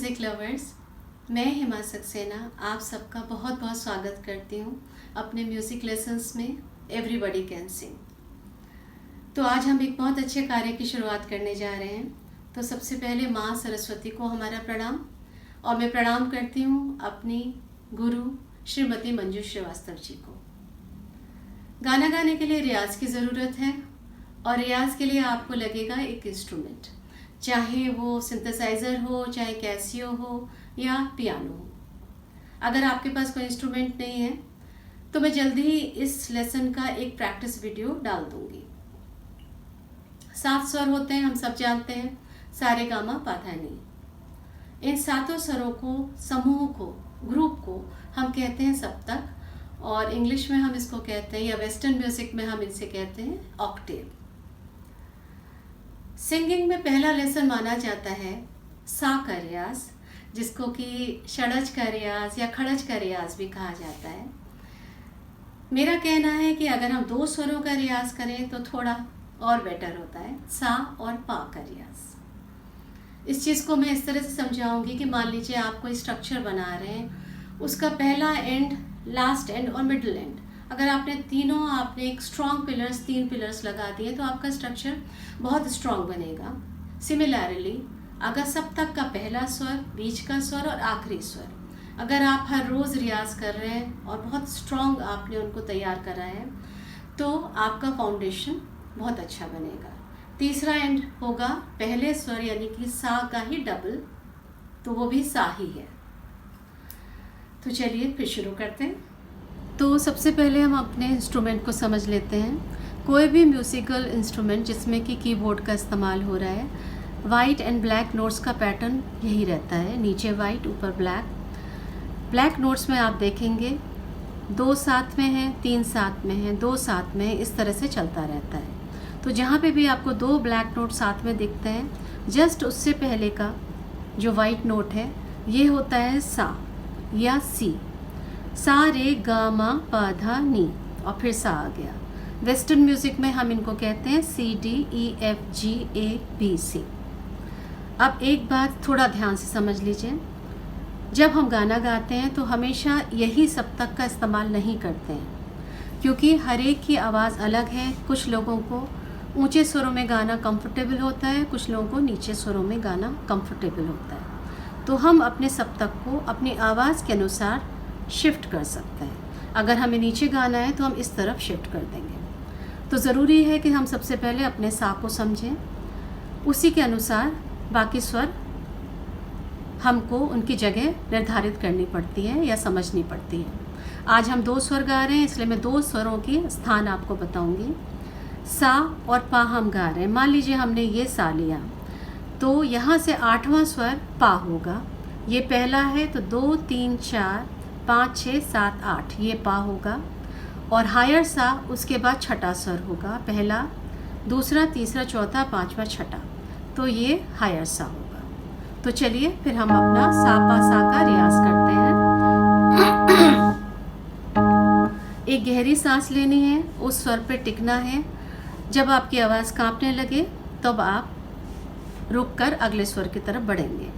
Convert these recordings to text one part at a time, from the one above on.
Music lovers, मैं हिमा सक्सेना आप सबका बहुत बहुत स्वागत करती हूँ अपने म्यूज़िक लेसन्स में एवरीबॉडी कैन सिंग। तो आज हम एक बहुत अच्छे कार्य की शुरुआत करने जा रहे हैं। तो सबसे पहले माँ सरस्वती को हमारा प्रणाम, और मैं प्रणाम करती हूँ अपनी गुरु श्रीमती मंजू श्रीवास्तव जी को। गाना गाने के लिए रियाज की ज़रूरत है, और रियाज के लिए आपको लगेगा एक इंस्ट्रूमेंट, चाहे वो सिंथेसाइज़र हो, चाहे कैसियो हो या पियानो हो। अगर आपके पास कोई इंस्ट्रूमेंट नहीं है तो मैं जल्दी ही इस लेसन का एक प्रैक्टिस वीडियो डाल दूंगी। 7 स्वर होते हैं, हम सब जानते हैं, सारे गामा पा धा नी। इन 7 स्वरों को, समूह को, ग्रुप को हम कहते हैं सप्तक, और इंग्लिश में हम इसको कहते हैं, या वेस्टर्न म्यूजिक में हम इसे कहते हैं ऑक्टेव। सिंगिंग में पहला लेसन माना जाता है सा का रियाज, जिसको कि षडज का रियाज या खड़ज का रियाज भी कहा जाता है। मेरा कहना है कि अगर हम 2 स्वरों का रियाज करें तो थोड़ा और बेटर होता है, सा और पा का रियाज। इस चीज़ को मैं इस तरह से समझाऊंगी कि मान लीजिए आप कोई स्ट्रक्चर बना रहे हैं, उसका पहला एंड, लास्ट एंड और मिडिल एंड, अगर आपने एक स्ट्रॉन्ग पिलर्स, 3 पिलर्स लगा दिए तो आपका स्ट्रक्चर बहुत स्ट्रॉन्ग बनेगा। सिमिलरली अगर सप्तक का पहला स्वर, बीच का स्वर और आखिरी स्वर, अगर आप हर रोज़ रियाज कर रहे हैं और बहुत स्ट्रॉन्ग आपने उनको तैयार करा है तो आपका फाउंडेशन बहुत अच्छा बनेगा। तीसरा एंड होगा पहले स्वर यानी कि सा का ही डबल, तो वो भी सा ही है। तो चलिए फिर शुरू करते हैं। तो सबसे पहले हम अपने इंस्ट्रूमेंट को समझ लेते हैं। कोई भी म्यूज़िकल इंस्ट्रूमेंट जिसमें कि कीबोर्ड का इस्तेमाल हो रहा है, वाइट एंड ब्लैक नोट्स का पैटर्न यही रहता है, नीचे वाइट ऊपर ब्लैक। ब्लैक नोट्स में आप देखेंगे 2 साथ में हैं, 3 साथ में हैं, 2 साथ में हैं, इस तरह से चलता रहता है। तो जहाँ पे भी आपको 2 ब्लैक नोट साथ में दिखते हैं, जस्ट उससे पहले का जो वाइट नोट है ये होता है सा या सी। सा रे गा मा पा धा नी, और फिर सा आ गया। वेस्टर्न म्यूज़िक में हम इनको कहते हैं CDEFGABC। अब एक बात थोड़ा ध्यान से समझ लीजिए, जब हम गाना गाते हैं तो हमेशा यही सप्तक का इस्तेमाल नहीं करते हैं, क्योंकि हर एक की आवाज़ अलग है। कुछ लोगों को ऊंचे स्वरों में गाना कंफर्टेबल होता है, कुछ लोगों को नीचे स्वरों में गाना कंफर्टेबल होता है। तो हम अपने सप्तक को अपनी आवाज़ के अनुसार शिफ्ट कर सकते हैं। अगर हमें नीचे गाना है तो हम इस तरफ शिफ्ट कर देंगे। तो ज़रूरी है कि हम सबसे पहले अपने सा को समझें, उसी के अनुसार बाकी स्वर हमको उनकी जगह निर्धारित करनी पड़ती है या समझनी पड़ती है। आज हम 2 स्वर गा रहे हैं, इसलिए मैं 2 स्वरों के स्थान आपको बताऊंगी। सा और पा हम गा रहे हैं। मान लीजिए हमने ये सा लिया, तो यहाँ से 8वां स्वर पा होगा। ये पहला है तो 2 3 4 5 6 7 8 ये पा होगा, और हायर सा उसके बाद छठा स्वर होगा, पहला, दूसरा, तीसरा, चौथा, 5वां, छठा, तो ये हायर सा होगा। तो चलिए फिर हम अपना सा पा सा का रियाज करते हैं। एक गहरी सांस लेनी है, उस स्वर पे टिकना है। जब आपकी आवाज़ कांपने लगे तब आप रुककर अगले स्वर की तरफ बढ़ेंगे।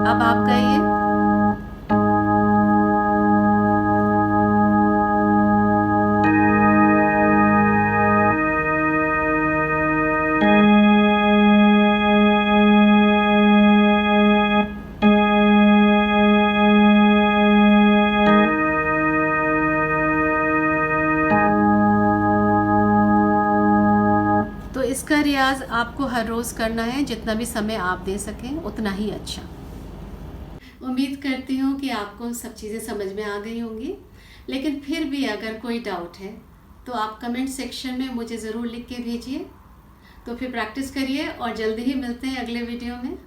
अब आप गाइए। तो इसका रियाज आपको हर रोज़ करना है, जितना भी समय आप दे सकें उतना ही अच्छा। उम्मीद करती हूँ कि आपको सब चीज़ें समझ में आ गई होंगी, लेकिन फिर भी अगर कोई डाउट है तो आप कमेंट सेक्शन में मुझे ज़रूर लिख के भेजिए। तो फिर प्रैक्टिस करिए और जल्दी ही मिलते हैं अगले वीडियो में।